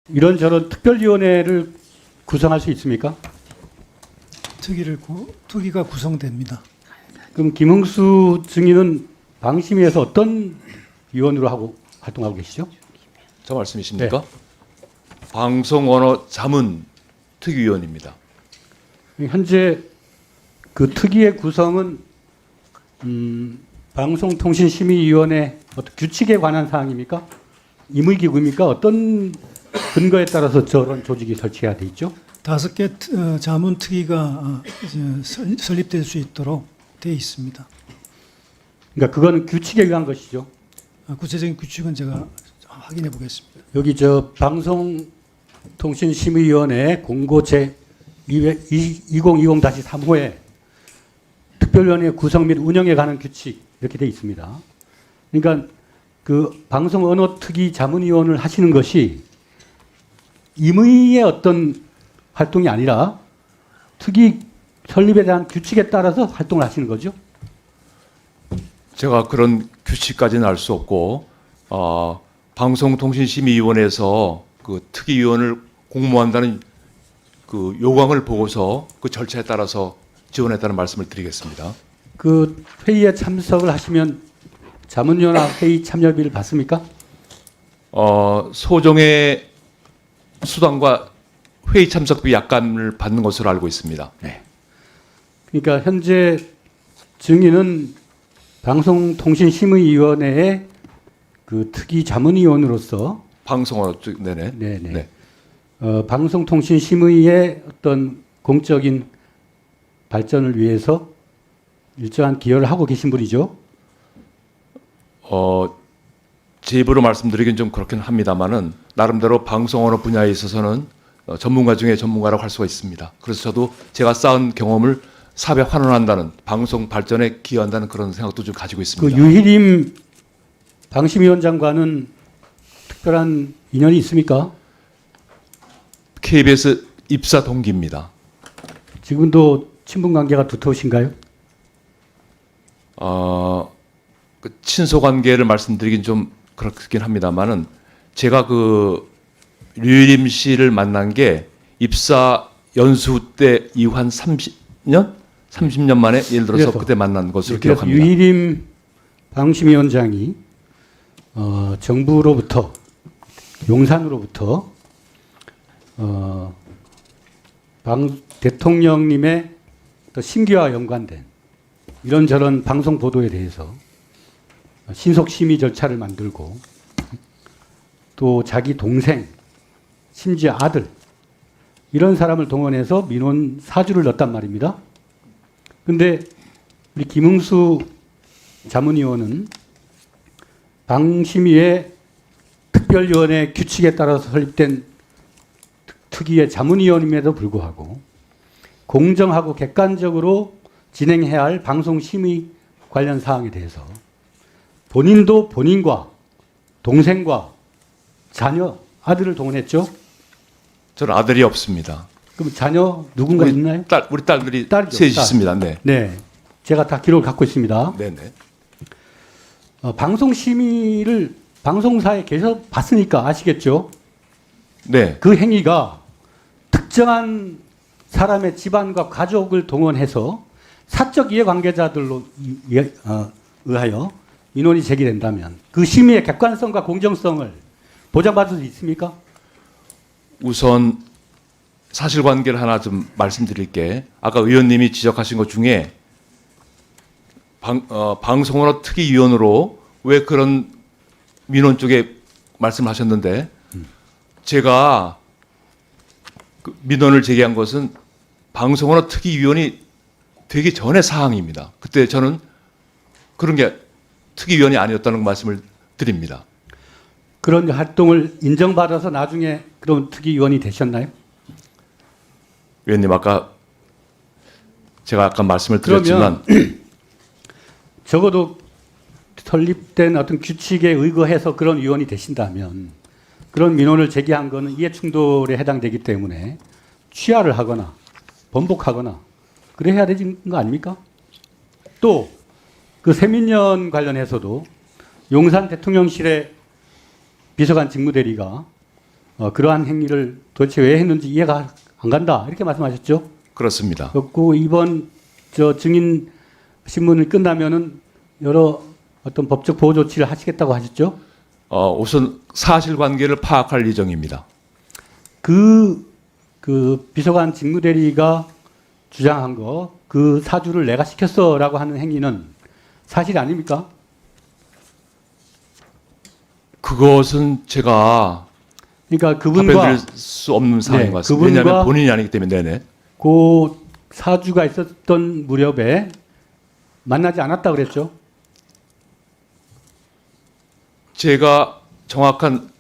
이런저런 특별위원회를 구성할 수 있습니까? 특위가 구성됩니다. 그럼 김흥수 증인은 방심위에서 어떤 위원으로 활동하고 계시죠? 저 말씀이십니까? 방송언어자문 특위위원입니다. 현재 그 특위의 구성은 방송통신심의위원회 어떤 규칙에 관한 사항입니까? 임의기구입니까? 어떤 근거에 따라서 저런 조직이 설치해야 돼 있죠? 5개 자문 특위가 설립될 수 있도록 되어 있습니다. 그러니까 그거는 규칙에 의한 것이죠. 구체적인 규칙은 제가 확인해 보겠습니다. 여기 저 방송통신심의위원회 공고 제 2020-3호에 특별위원회 구성 및 운영에 관한 규칙 이렇게 되어 있습니다. 그러니까 그 방송언어특위 자문위원을 하시는 것이 임의의 어떤 활동이 아니라 특위 설립에 대한 규칙에 따라서 활동을 하시는 거죠? 제가 그런 규칙까지는 알 수 없고 방송통신심의위원회에서 그 특위위원을 공모한다는 그 요강을 보고서 그 절차에 따라서 지원했다는 말씀을 드리겠습니다. 그 회의에 참석을 하시면 자문위원회 회의 참여비를 받습니까? 소정의 수당과 회의 참석비 약간을 받는 것으로 알고 있습니다. 네. 그러니까 현재 증인은 방송통신심의위원회의 그 특위 자문위원으로서 방송언어 네네. 네네. 네. 방송통신심의의 어떤 공적인 발전을 위해서 일정한 기여를 하고 계신 분이죠. 제 입으로 말씀드리긴 좀 그렇긴 합니다만은 나름대로 방송언어 분야에 있어서는 전문가 중에 전문가라고 할 수가 있습니다. 그래서 저도 제가 쌓은 경험을 사회 환원한다는 방송 발전에 기여한다는 그런 생각도 좀 가지고 그 있습니다. 유희림 방심위원장과는 특별한 인연이 있습니까? KBS 입사 동기입니다. 지금도 친분 관계가 두터우신가요? 그 친소 관계를 말씀드리긴 좀 그렇긴 합니다만은 제가 그 류일임 씨를 만난 게 입사 연수 때 이후 한 30년 만에 예를 들어서 그때 만난 것으로 그래서 기억합니다. 유희림 방심위원장이 정부로부터 용산으로부터 대통령님의 또 심기와 연관된 이런저런 방송 보도에 대해서 신속 심의 절차를 만들고 또 자기 동생 심지어 아들 이런 사람을 동원해서 민원 사주를 넣었단 말입니다. 근데 우리 김흥수 자문위원은 방심위의 특별위원회 규칙에 따라서 설립된 특위의 자문위원임에도 불구하고 공정하고 객관적으로 진행해야 할 방송심의 관련 사항에 대해서 본인도 본인과 동생과 자녀, 아들을 동원했죠? 저는 아들이 없습니다. 그럼 자녀 누군가 있나요? 우리 딸들이 딸이죠, 셋이 딸. 있습니다. 네. 네. 제가 다 기록을 갖고 있습니다. 네네. 방송심의를 방송사에 계속 봤으니까 아시겠죠? 네. 그 행위가 특정한 사람의 집안과 가족을 동원해서 사적 이해관계자들로 의하여 민원이 제기된다면 그 심의의 객관성과 공정성을 보장받을 수 있습니까? 우선 사실관계를 하나 좀 말씀드릴게. 아까 의원님이 지적하신 것 중에 방송언어 특위위원으로 왜 그런 민원 쪽에 말씀하셨는데 제가 그 민원을 제기한 것은 방송언어 특위위원이 되기 전의 사항입니다. 그때 저는 그런 게 특위위원이 아니었다는 말씀을 드립니다. 그런 활동을 인정받아서 나중에 그런 특위위원이 되셨나요? 위원님 제가 아까 말씀을 드렸지만 적어도 설립된 어떤 규칙에 의거해서 그런 위원이 되신다면 그런 민원을 제기한 것은 이해충돌에 해당되기 때문에 취하를 하거나 번복하거나 그래 해야 되는 거 아닙니까? 또 그 세민연 관련해서도 용산 대통령실의 비서관 직무대리가 그러한 행위를 도대체 왜 했는지 이해가 안 간다 이렇게 말씀하셨죠. 그렇습니다. 그렇고 이번 증인 신문이 끝나면은 여러 어떤 법적 보호 조치를 하시겠다고 하셨죠. 우선 사실관계를 파악할 예정입니다. 그 비서관 직무대리가 주장한 그 사주를 내가 시켰어라고 하는 행위는 사실 아닙니까? 그것은 제가 그러니까 답변 그분과 드릴 수 없는 상황인 것 같습니다. 그분과 왜냐하면 본인이 아니기 때문에. 네네. 그 사주가 있었던 무렵에 만나지 않았다 그랬죠. 제가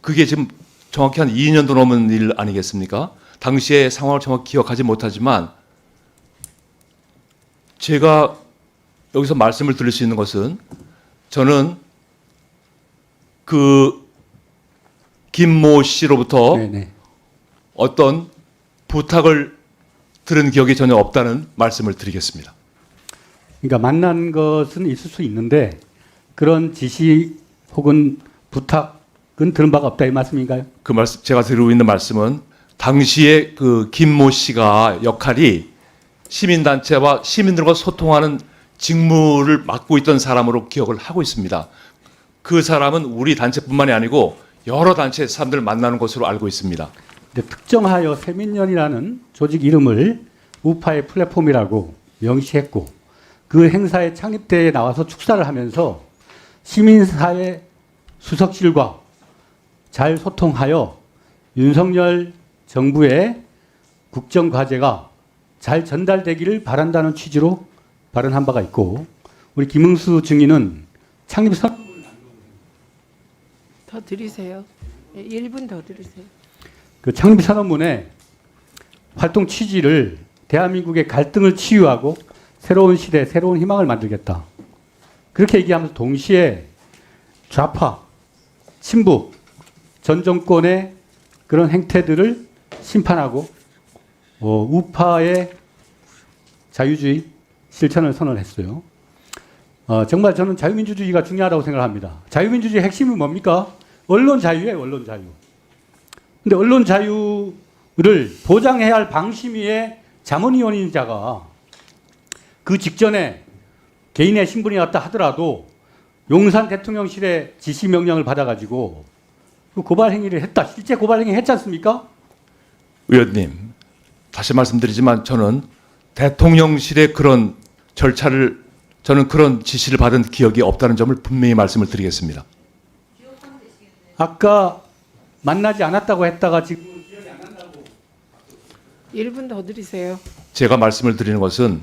그게 지금 정확히 한 2년도 넘은 일 아니겠습니까? 당시의 상황을 정확히 기억하지 못하지만 제가 여기서 말씀을 드릴 수 있는 것은 저는 그 김모 씨로부터 네네. 어떤 부탁을 들은 기억이 전혀 없다는 말씀을 드리겠습니다. 그러니까 만난 것은 있을 수 있는데 그런 지시 혹은 부탁은 들은 바가 없다 이 말씀인가요? 그 말씀 제가 드리고 있는 말씀은 당시에 그 김모 씨가 역할이 시민단체와 시민들과 소통하는 직무를 맡고 있던 사람으로 기억을 하고 있습니다. 그 사람은 우리 단체뿐만이 아니고 여러 단체 사람들을 만나는 것으로 알고 있습니다. 근데 특정하여 세민연이라는 조직 이름을 우파의 플랫폼이라고 명시했고 그 행사의 창립대회에 나와서 축사를 하면서 시민사회 수석실과 잘 소통하여 윤석열 정부의 국정과제가 잘 전달되기를 바란다는 취지로 발언한 바가 있고 우리 김응수 증인은 창립선 더 드리세요. 1분 더 드리세요. 그 창립선언문에 활동 취지를 대한민국의 갈등을 치유하고 새로운 시대, 새로운 희망을 만들겠다. 그렇게 얘기하면서 동시에 좌파, 친북, 전 정권의 그런 행태들을 심판하고 우파의 자유주의 실천을 선언했어요. 정말 저는 자유민주주의가 중요하다고 생각합니다. 자유민주주의 핵심이 뭡니까? 언론 자유예요, 언론 자유. 근데 언론 자유를 보장해야 할 방심위의 자문위원인 자가 그 직전에 개인의 신분이었다 하더라도 용산 대통령실의 지시 명령을 받아가지고 그 고발 행위를 했다. 실제 고발 행위 했지 않습니까? 의원님, 다시 말씀드리지만 저는 대통령실의 그런 절차를 저는 그런 지시를 받은 기억이 없다는 점을 분명히 말씀을 드리겠습니다. 아까 만나지 않았다고 했다가 지금 기억이 안 난다고. 1분 더 드리세요. 제가 말씀을 드리는 것은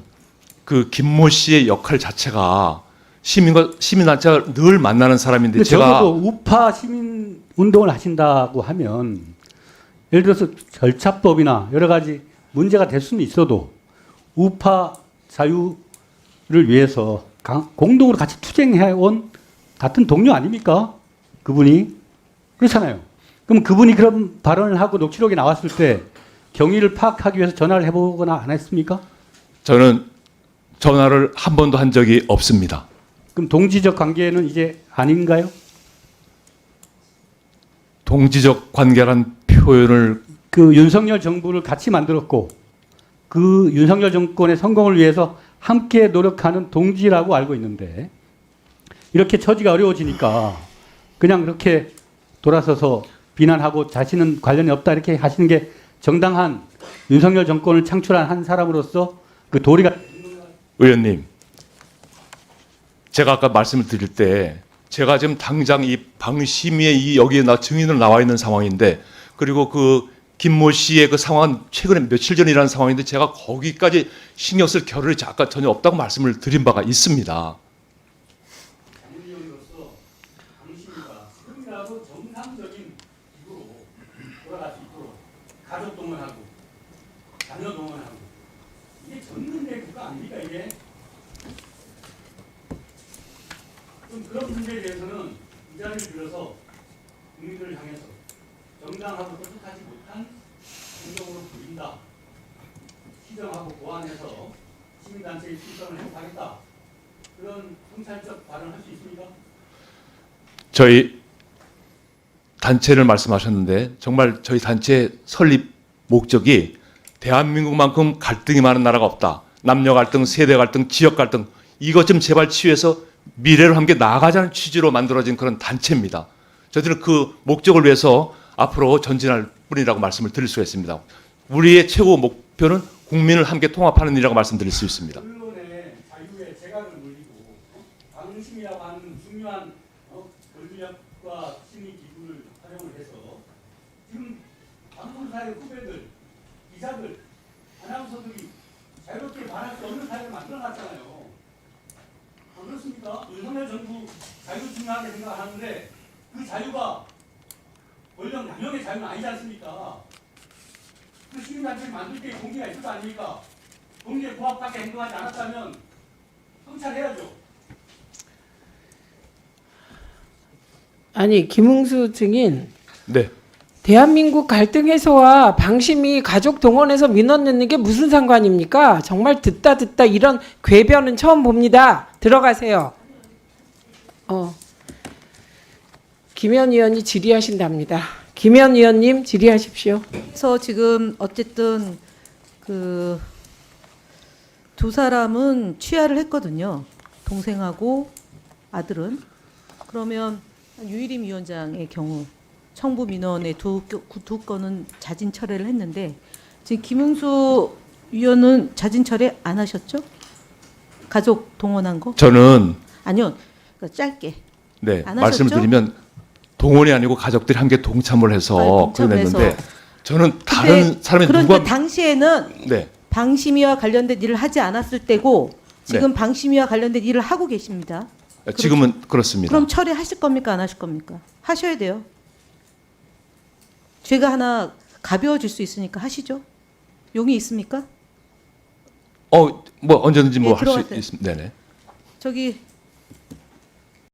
그 김모 씨의 역할 자체가 시민단체가 늘 만나는 사람인데 근데 제가 적어도 우파 시민 운동을 하신다고 하면 예를 들어서 절차법이나 여러 가지 문제가 될 수는 있어도 우파 자유를 위해서 공동으로 같이 투쟁해온 같은 동료 아닙니까? 그분이 그렇잖아요. 그럼 그분이 그런 발언을 하고 녹취록이 나왔을 때 경위를 파악하기 위해서 전화를 해보거나 안 했습니까? 저는 전화를 한 번도 한 적이 없습니다. 그럼 동지적 관계는 이제 아닌가요? 동지적 관계란 표현을 그 윤석열 정부를 같이 만들었고 그 윤석열 정권의 성공을 위해서 함께 노력하는 동지라고 알고 있는데 이렇게 처지가 어려워지니까 그냥 그렇게 돌아서서 비난하고 자신은 관련이 없다 이렇게 하시는 게 정당한 윤석열 정권을 창출한 한 사람으로서 그 도리가. 의원님, 제가 아까 말씀을 드릴 때 제가 지금 당장 이 방심위에 이 여기에 증인으로 나와 있는 상황인데 그리고 그 김모 씨의 그 상황은 최근에 며칠 전이라는 상황인데 제가 거기까지 신경 쓸 겨를이 아까 전혀 없다고 말씀을 드린 바가 있습니다. 자문위원으로서 당신과 지금이라도 정상적인 기구로 돌아갈 수 있도록 가족 동원하고 자녀 동원하고 이게 전문의 국가 아닙니까 이게? 좀 그런 문제에 대해서는 이 자리를 빌어서 국민들을 향해서 정당하고 똑똑하지 못한 행동으로 부린다. 시정하고 보완해서 시민단체의 실정을 행사하겠다. 그런 통찰적 발언을 할 수 있습니까? 저희 단체를 말씀하셨는데 정말 저희 단체 설립 목적이 대한민국만큼 갈등이 많은 나라가 없다. 남녀 갈등, 세대 갈등, 지역 갈등 이것 좀 제발 치유해서 미래로 함께 나아가자는 취지로 만들어진 그런 단체입니다. 저희들은 그 목적을 위해서 앞으로 전진할 뿐이라고 말씀을 드릴 수가 있습니다. 우리의 최고 목표는 국민을 함께 통합하는 일이라고 말씀드릴 수 있습니다. 언론의 자유에 재갈을 물리고 방심이라고 하는 중요한 권력과 심의 기구를 활용을 해서 지금 방송사의 후배들, 기자들, 아나운서들이 자유롭게 말할 수 없는 사회를 만들어놨잖아요. 안 그렇습니까? 윤석열 정부 자유 중요하게 생각 안 하는데 그 자유가 권력 남용의 자유는 아니지 않습니까? 그 시민단체를 만들 때 공기가 있을 거 아닙니까? 공기에 부합하게 행동하지 않았다면 성찰해야죠. 아니 김웅수 증인 네. 대한민국 갈등 해소와 방심이 가족 동원해서 민원 넣는 게 무슨 상관입니까? 정말 듣다 이런 궤변은 처음 봅니다. 들어가세요. 김현 의원이 질의하신답니다. 김현 의원님 질의하십시오. 그래서 지금 어쨌든 그 두 사람은 취하를 했거든요. 동생하고 아들은. 그러면 유일임 위원장의 경우 청부 민원의 두 건은 자진 철회를 했는데 지금 김웅수 위원은 자진 철회 안 하셨죠? 가족 동원한 거? 저는 아니요. 그러니까 짧게. 네, 안 말씀을 하셨죠? 드리면 동원이 아니고 가족들이 함께 동참을 해서 동참을 해서. 그랬는데 저는 다른 사람이 그런데 누가 당시에는 네. 방심위와 관련된 일을 하지 않았을 때고 지금 방심위와 관련된 일을 하고 계십니다. 지금은 그렇습니다. 그럼 철회하실 겁니까? 안 하실 겁니까? 하셔야 돼요. 죄가 하나 가벼워질 수 있으니까 하시죠. 용이 있습니까? 뭐 언제든지 뭐 예, 할 수 들어가세요. 있습니다. 네네. 저기